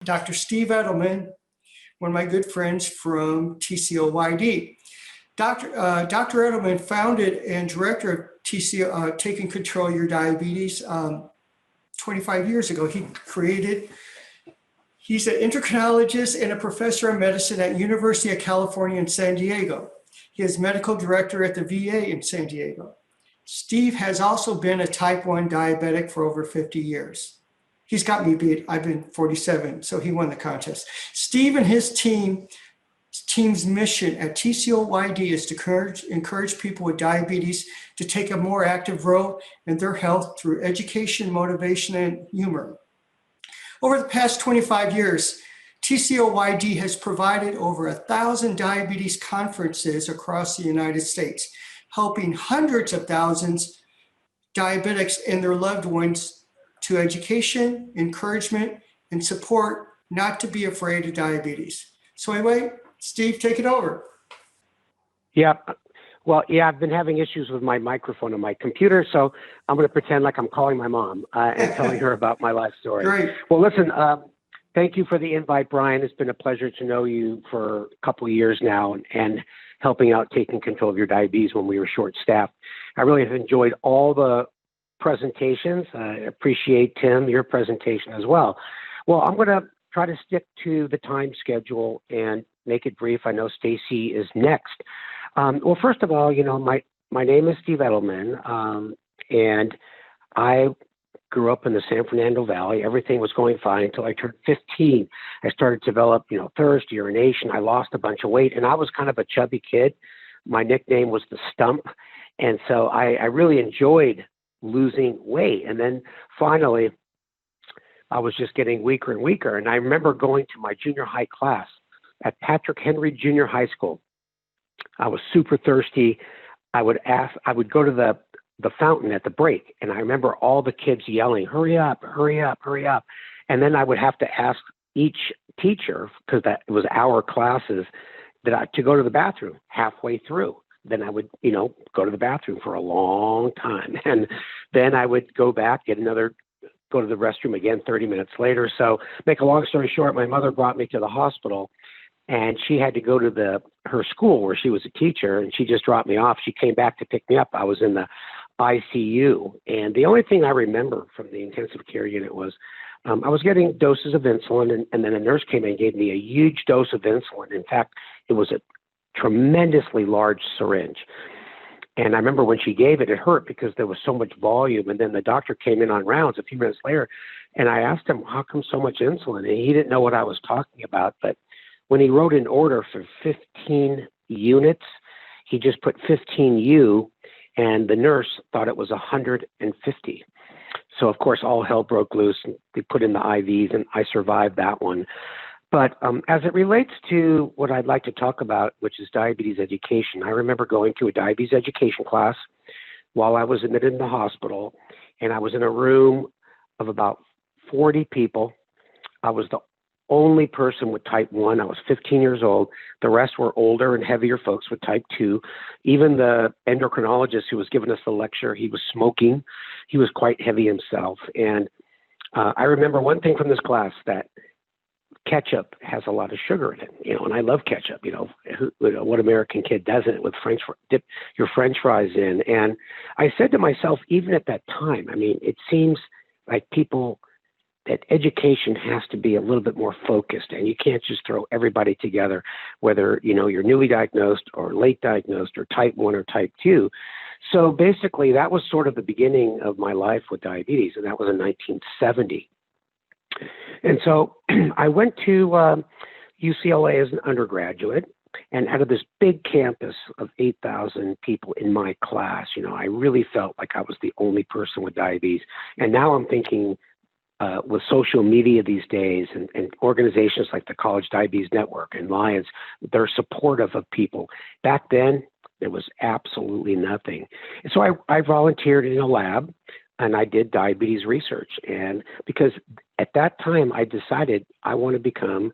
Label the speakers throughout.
Speaker 1: Dr. Steve Edelman, one of my good friends from TCOYD. Dr. Edelman founded and director of Taking Control of Your Diabetes 25 years ago. He's an endocrinologist and a professor of medicine at University of California in San Diego. He is medical director at the VA in San Diego. Steve has also been a type 1 diabetic for over 50 years. He's got me beat. I've been 47, so he won the contest. Steve and his team's mission at TCOYD is to encourage people with diabetes to take a more active role in their health through education, motivation, and humor. Over the past 25 years, TCOYD has provided over 1,000 diabetes conferences across the United States, helping hundreds of thousands diabetics and their loved ones to education, encouragement, and support not to be afraid of diabetes. So anyway, Steve, take it over.
Speaker 2: Yeah. Well, yeah, I've been having issues with my microphone on my computer, so I'm going to pretend like I'm calling my mom and telling her about my life story.
Speaker 1: Great.
Speaker 2: Well, listen, thank you for the invite, Brian. It's been a pleasure to know you for a couple of years now and helping out taking control of your diabetes when we were short-staffed. I really have enjoyed all the presentations. I appreciate, Tim, your presentation as well. Well, I'm going to try to stick to the time schedule and make it brief. I know Stacy is next. Well, first of all, my name is Steve Edelman, and I grew up in the San Fernando Valley. Everything was going fine until I turned 15. I started to develop, thirst, urination. I lost a bunch of weight, and I was kind of a chubby kid. My nickname was the Stump, and so I really enjoyed losing weight. And then finally, I was just getting weaker and weaker. And I remember going to my junior high class at Patrick Henry Junior High School. I was super thirsty. I would go to the fountain at the break, and I remember all the kids yelling, "Hurry up, hurry up, hurry up." And then I would have to ask each teacher, because that was our classes, to go to the bathroom halfway through. Then I would, go to the bathroom for a long time. And then I would go back, go to the restroom again 30 minutes later. So make a long story short, my mother brought me to the hospital, and she had to go to her school where she was a teacher, and she just dropped me off. She came back to pick me up. I was in the ICU. And the only thing I remember from the intensive care unit was I was getting doses of insulin, and then a nurse came in and gave me a huge dose of insulin. In fact, it was a tremendously large syringe. And I remember when she gave it, it hurt because there was so much volume. And then the doctor came in on rounds a few minutes later, and I asked him, how come so much insulin? And he didn't know what I was talking about. But when he wrote an order for 15 units, he just put 15U, and the nurse thought it was 150. So, of course, all hell broke loose, and they put in the IVs, and I survived that one. But as it relates to what I'd like to talk about, which is diabetes education, I remember going to a diabetes education class while I was admitted in the hospital, and I was in a room of about 40 people. I was the only person with type 1. I was 15 years old. The rest were older and heavier folks with type 2. Even the endocrinologist who was giving us the lecture, he was smoking. He was quite heavy himself. And I remember one thing from this class, that ketchup has a lot of sugar in it, and I love ketchup. What American kid doesn't, with dip your French fries in? And I said to myself, even at that time, it seems like that education has to be a little bit more focused, and you can't just throw everybody together, whether, you're newly diagnosed or late diagnosed or type 1 or type 2. So basically that was sort of the beginning of my life with diabetes, and that was in 1970. And so I went to UCLA as an undergraduate, and out of this big campus of 8,000 people in my class, I really felt like I was the only person with diabetes. And now I'm thinking, with social media these days and organizations like the College Diabetes Network and Lions, they're supportive of people. Back then, there was absolutely nothing. And so I volunteered in a lab, and I did diabetes research. And because at that time, I decided I want to become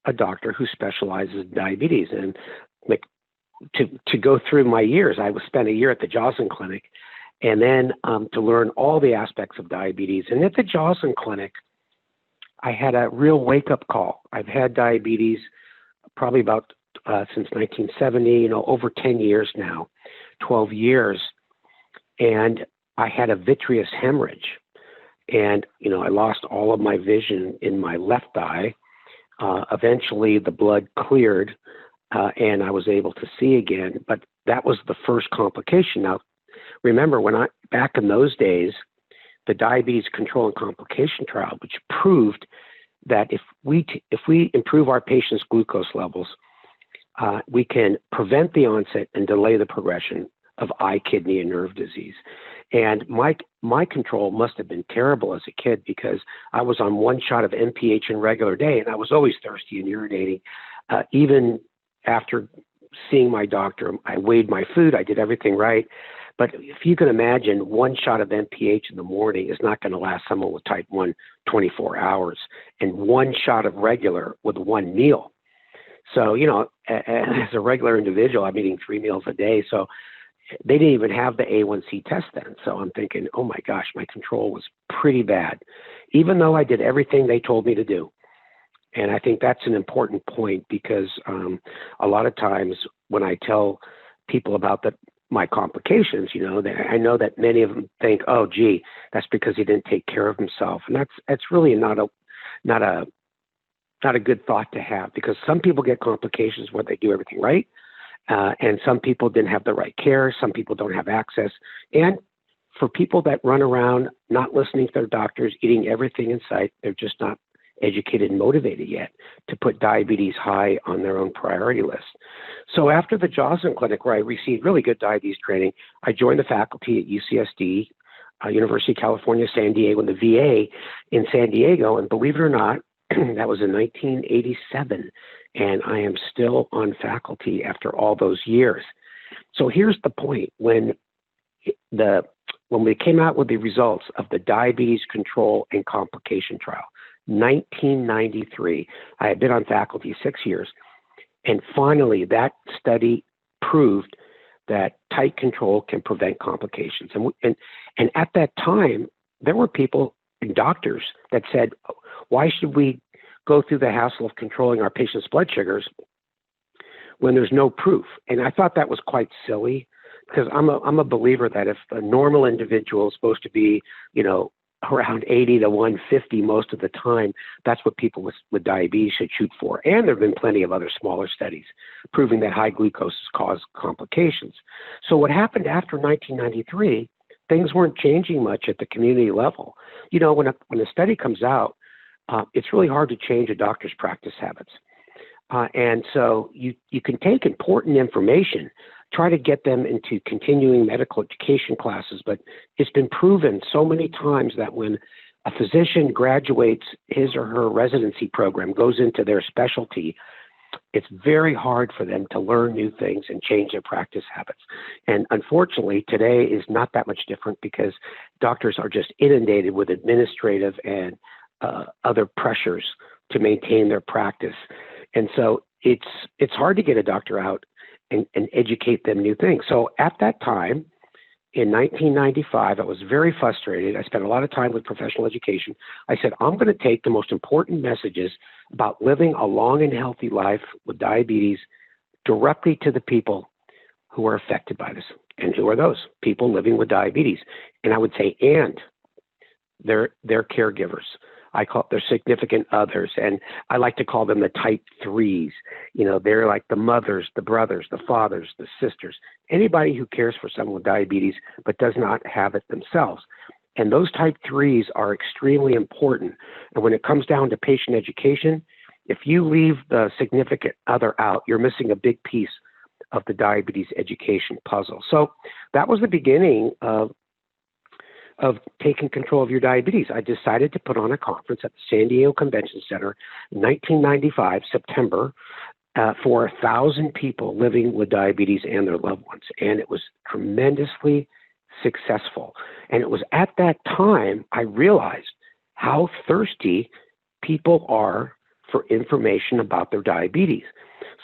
Speaker 2: a doctor who specializes in diabetes. And to go through my years, I spent a year at the Joslin Clinic, and then to learn all the aspects of diabetes. And at the Joslin Clinic, I had a real wake-up call. I've had diabetes probably about since 1970, over 10 years now, 12 years. And I had a vitreous hemorrhage. And, I lost all of my vision in my left eye. Eventually, the blood cleared and I was able to see again. But that was the first complication. Now, remember, back in those days, the diabetes control and complication trial, which proved that if we improve our patients' glucose levels, we can prevent the onset and delay the progression of eye, kidney, and nerve disease. And my control must have been terrible as a kid because I was on one shot of NPH in regular day, and I was always thirsty and urinating. Even after seeing my doctor, I weighed my food, I did everything right. But if you can imagine, one shot of NPH in the morning is not going to last someone with type 1 24 hours, and one shot of regular with one meal. So, as a regular individual, I'm eating 3 meals a day. So they didn't even have the A1C test then. So I'm thinking, oh my gosh, my control was pretty bad, even though I did everything they told me to do. And I think that's an important point because a lot of times when I tell people about my complications, I know that many of them think, oh, gee, that's because he didn't take care of himself. And that's really not a good thought to have, because some people get complications when they do everything right. And some people didn't have the right care. Some people don't have access. And for people that run around not listening to their doctors, eating everything in sight, they're just not educated and motivated yet to put diabetes high on their own priority list. So after the Joslin Clinic, where I received really good diabetes training, I joined the faculty at UCSD, University of California, San Diego, and the VA in San Diego. And believe it or not, that was in 1987. And I am still on faculty after all those years. So here's the point. When we came out with the results of the diabetes control and complication trial, 1993, I had been on faculty 6 years. And finally, that study proved that tight control can prevent complications. And at that time, there were people and doctors that said, why should we go through the hassle of controlling our patients' blood sugars when there's no proof? And I thought that was quite silly, because I'm a believer that if a normal individual is supposed to be, around 80 to 150 most of the time, that's what people with diabetes should shoot for. And there have been plenty of other smaller studies proving that high glucose cause complications. So what happened after 1993, things weren't changing much at the community level. When a study comes out, it's really hard to change a doctor's practice habits. And so you can take important information, try to get them into continuing medical education classes, but it's been proven so many times that when a physician graduates his or her residency program, goes into their specialty, it's very hard for them to learn new things and change their practice habits. And unfortunately, today is not that much different, because doctors are just inundated with administrative and other pressures to maintain their practice. And so it's hard to get a doctor out and educate them new things. So at that time, in 1995, I was very frustrated. I spent a lot of time with professional education. I said, I'm going to take the most important messages about living a long and healthy life with diabetes directly to the people who are affected by this. And who are those people living with diabetes? And I would say, and their caregivers. I call their significant others, and I like to call them the type 3s. They're like the mothers, the brothers, the fathers, the sisters, anybody who cares for someone with diabetes but does not have it themselves. And those type 3s are extremely important. And when it comes down to patient education, if you leave the significant other out, you're missing a big piece of the diabetes education puzzle. So that was the beginning of taking control of your diabetes. I decided to put on a conference at the San Diego Convention Center in 1995, September, for 1,000 people living with diabetes and their loved ones. And it was tremendously successful. And it was at that time I realized how thirsty people are for information about their diabetes.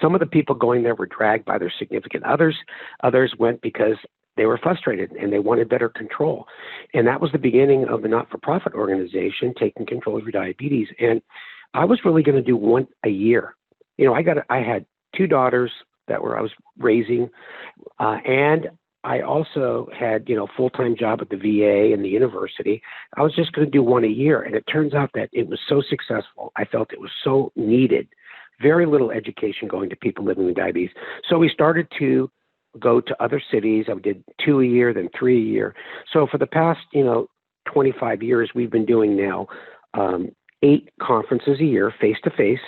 Speaker 2: Some of the people going there were dragged by their significant others. Others went because they were frustrated and they wanted better control. And that was the beginning of the not-for-profit organization, Taking Control of Your Diabetes. And I was really going to do one a year. I had two daughters that I was raising, and I also had, full-time job at the VA and the university. I was just going to do one a year. And it turns out that it was so successful. I felt it was so needed. Very little education going to people living with diabetes. So we started to go to other cities. I did 2 a year, then 3 a year. So for the past, 25 years, we've been doing now 8 conferences a year, face-to-face,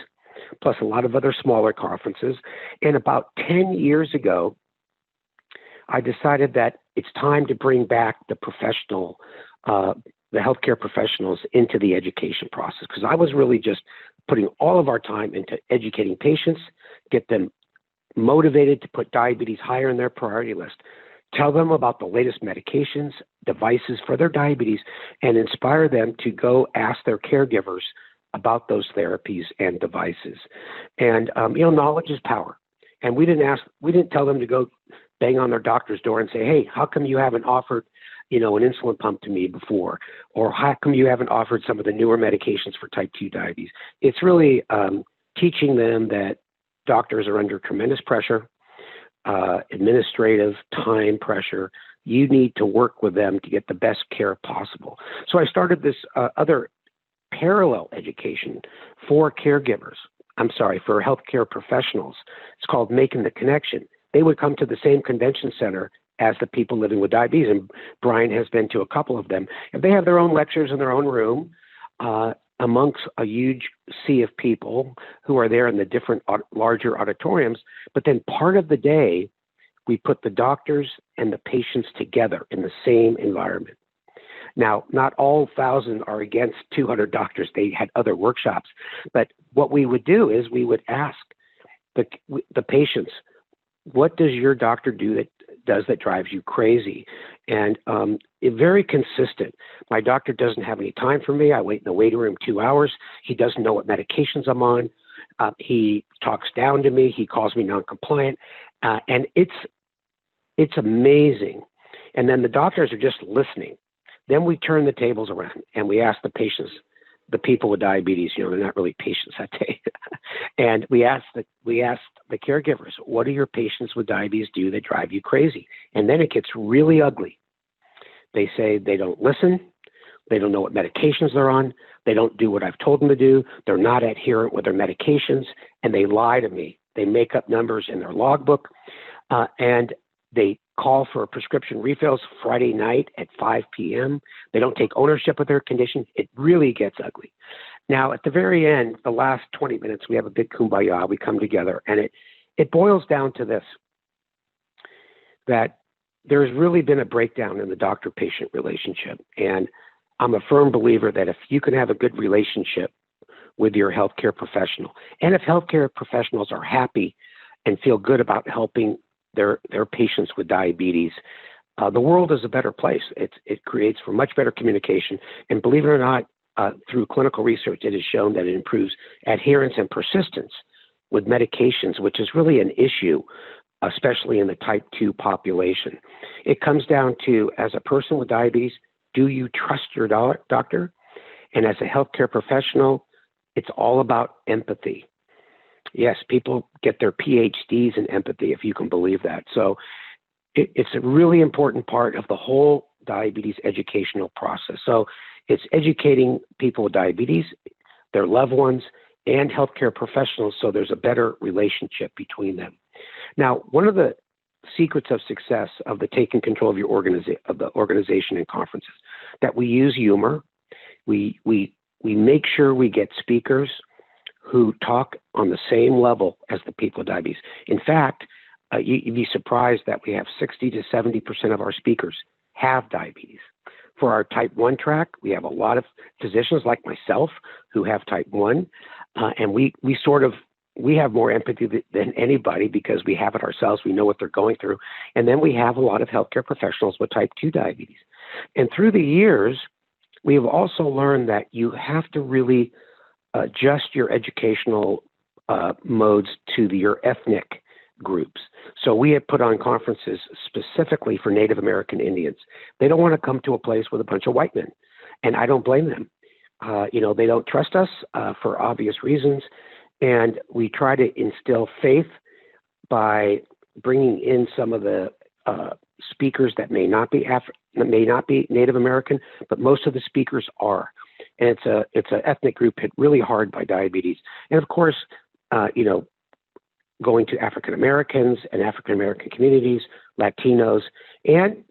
Speaker 2: plus a lot of other smaller conferences. And about 10 years ago, I decided that it's time to bring back the healthcare professionals into the education process, because I was really just putting all of our time into educating patients, get them motivated to put diabetes higher in their priority list, tell them about the latest medications, devices for their diabetes, and inspire them to go ask their caregivers about those therapies and devices. And, knowledge is power. And we didn't tell them to go bang on their doctor's door and say, hey, how come you haven't offered, an insulin pump to me before? Or how come you haven't offered some of the newer medications for type 2 diabetes? It's really teaching them that doctors are under tremendous pressure, administrative time pressure. You need to work with them to get the best care possible. So I started this other parallel education for caregivers. For healthcare professionals. It's called Making the Connection. They would come to the same convention center as the people living with diabetes, and Brian has been to a couple of them. If they have their own lectures in their own room, amongst a huge sea of people who are there in the different larger auditoriums, but then part of the day, we put the doctors and the patients together in the same environment. Now, not all 1,000 are against 200 doctors. They had other workshops. But what we would do is we would ask the patients, what does your doctor do that drives you crazy? And it's very consistent. My doctor doesn't have any time for me. I wait in the waiting room 2 hours. He doesn't know what medications I'm on. He talks down to me. He calls me non-compliant. And it's amazing. And then the doctors are just listening. Then we turn the tables around and we ask the patients, the people with diabetes, they're not really patients that day. And we ask the caregivers, what do your patients with diabetes do that drive you crazy? And then it gets really ugly. They say they don't listen. They don't know what medications they're on. They don't do what I've told them to do. They're not adherent with their medications, and they lie to me. They make up numbers in their logbook, and they call for prescription refills Friday night at 5 p.m. They don't take ownership of their condition. It really gets ugly. Now, at the very end, the last 20 minutes, we have a big kumbaya. We come together, and it boils down to this, that there's really been a breakdown in the doctor-patient relationship. And I'm a firm believer that if you can have a good relationship with your healthcare professional, and if healthcare professionals are happy and feel good about helping their patients with diabetes, the world is a better place. It creates for much better communication. And believe it or not, through clinical research, it has shown that it improves adherence and persistence with medications, which is really an issue, especially in the type 2 population. It comes down to, as a person with diabetes, do you trust your doctor? And as a healthcare professional, it's all about empathy. Yes, people get their PhDs in empathy, if you can believe that. So it's a really important part of the whole diabetes educational process. So it's educating people with diabetes, their loved ones, and healthcare professionals, so there's a better relationship between them. Now, one of the secrets of success of the taking control of your organization and conferences, that we use humor. We make sure we get speakers who talk on the same level as the people with diabetes. In fact, you'd be surprised that we have 60 to 70% of our speakers have diabetes. For our type 1 track, we have a lot of physicians like myself who have type 1, and we have more empathy than anybody because we have it ourselves. We know what they're going through. And then we have a lot of healthcare professionals with type 2 diabetes. And through the years, we have also learned that you have to really adjust your educational modes to your ethnic groups. So we have put on conferences specifically for Native American Indians. They don't want to come to a place with a bunch of white men, and I don't blame them. They don't trust us for obvious reasons, and we try to instill faith by bringing in some of the speakers that may not be Native American, but most of the speakers are. And it's an ethnic group hit really hard by diabetes. And of course, going to African Americans and African American communities, Latinos, and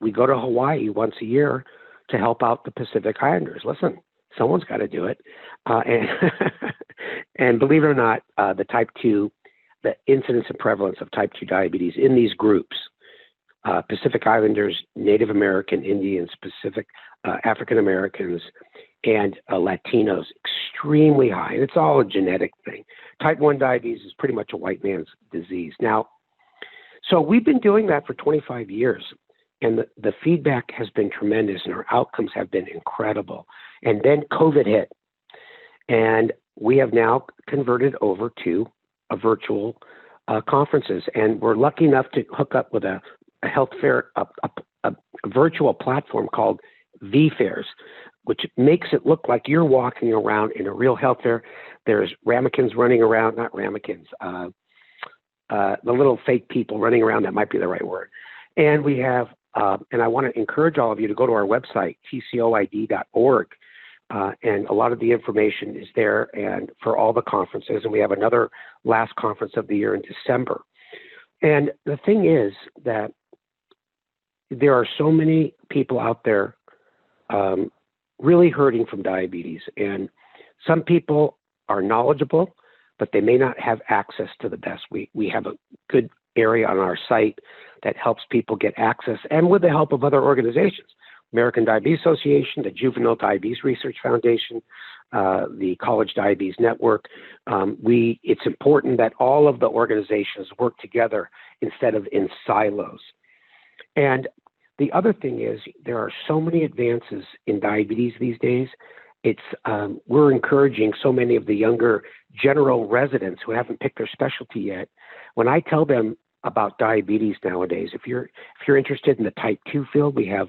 Speaker 2: we go to Hawaii once a year to help out the Pacific Islanders. Listen, someone's got to do it. And believe it or not, the incidence and prevalence of type 2 diabetes in these groups, Pacific Islanders, Native American Indians, African Americans, and Latinos, extremely high. And it's all a genetic thing. Type 1 diabetes is pretty much a white man's disease. Now, so we've been doing that for 25 years, and the feedback has been tremendous, and our outcomes have been incredible. And then COVID hit, and we have now converted over to a virtual conferences, and we're lucky enough to hook up with a health fair, a virtual platform called vFairs, which makes it look like you're walking around in a real health fair. There's ramekins running around, not ramekins, the little fake people running around, that might be the right word. And we have, and I want to encourage all of you to go to our website, TCOYD.org. And a lot of the information is there and for all the conferences. And we have another last conference of the year in December. And the thing is that there are so many people out there really hurting from diabetes. And some people are knowledgeable, but they may not have access to the best. We have a good area on our site that helps people get access, and with the help of other organizations. American Diabetes Association, the Juvenile Diabetes Research Foundation, the College Diabetes Network. It's important that all of the organizations work together instead of in silos. And the other thing is there are so many advances in diabetes these days. We're encouraging so many of the younger general residents who haven't picked their specialty yet. When I tell them about diabetes nowadays, if you're interested in the type 2 field, we have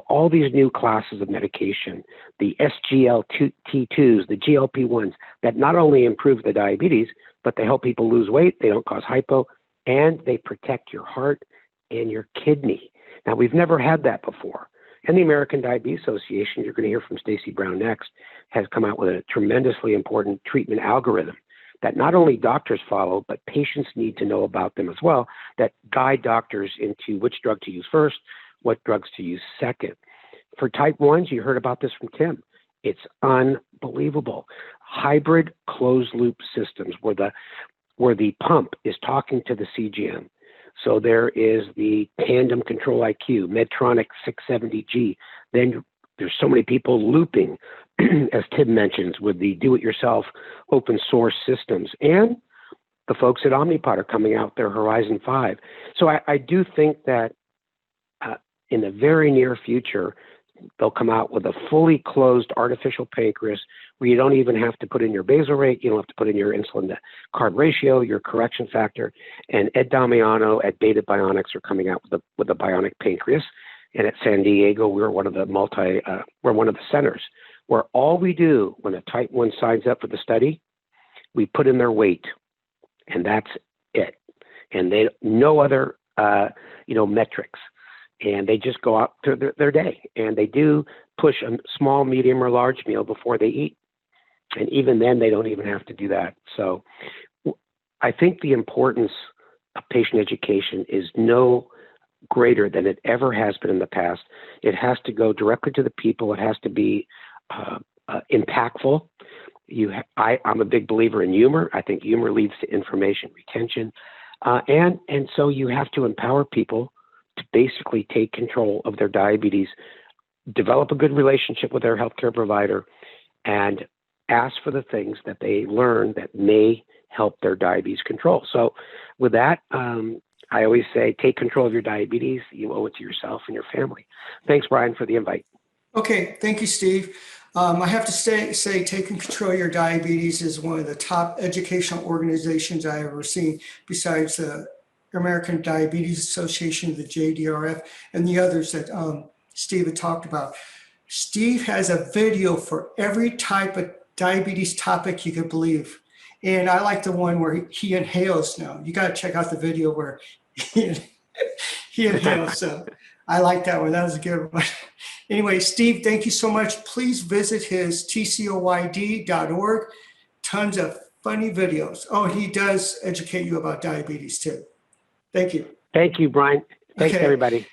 Speaker 2: all these new classes of medication, the SGLT2s, the GLP-1s, that not only improve the diabetes, but they help people lose weight, they don't cause hypo, and they protect your heart and your kidney. Now, we've never had that before. And the American Diabetes Association, you're going to hear from Stacy Brown next, has come out with a tremendously important treatment algorithm that not only doctors follow, but patients need to know about them as well, that guide doctors into which drug to use first, what drugs to use second. For type 1s, you heard about this from Tim. It's unbelievable. Hybrid closed loop systems where the pump is talking to the CGM. So there is the Tandem Control IQ, Medtronic 670G. Then there's so many people looping, as Tim mentions, with the do-it-yourself open source systems. And the folks at Omnipod are coming out their Horizon 5. So I do think that in the very near future, they'll come out with a fully closed artificial pancreas where you don't even have to put in your basal rate. You don't have to put in your insulin to carb ratio, your correction factor. And Ed Damiano at Beta Bionics are coming out with a Bionic Pancreas. And at San Diego, we're one of the centers where all we do when a type 1 signs up for the study, we put in their weight, and that's it. And they no other metrics. And they just go out to their day, and they do push a small, medium, or large meal before they eat. And even then, they don't even have to do that. So I think the importance of patient education is no greater than it ever has been in the past. It has to go directly to the people. It has to be impactful. I'm a big believer in humor. I think humor leads to information retention. And so you have to empower people to basically take control of their diabetes, develop a good relationship with their healthcare provider, and ask for the things that they learn that may help their diabetes control. So with that, I always say, take control of your diabetes. You owe it to yourself and your family. Thanks, Brian, for the invite.
Speaker 1: Okay, thank you, Steve. I have to say Taking Control of Your Diabetes is one of the top educational organizations I have ever seen, besides the American Diabetes Association, the JDRF, and the others that Steve had talked about. Steve has a video for every type of diabetes topic you could believe. And I like the one where he inhales now. You got to check out the video where he, he inhales. So I like that one. That was a good one. Anyway, Steve, thank you so much. Please visit his TCOYD.org. Tons of funny videos. Oh, he does educate you about diabetes too. Thank you.
Speaker 2: Thank you, Brian. Thanks,
Speaker 1: Okay.
Speaker 2: everybody.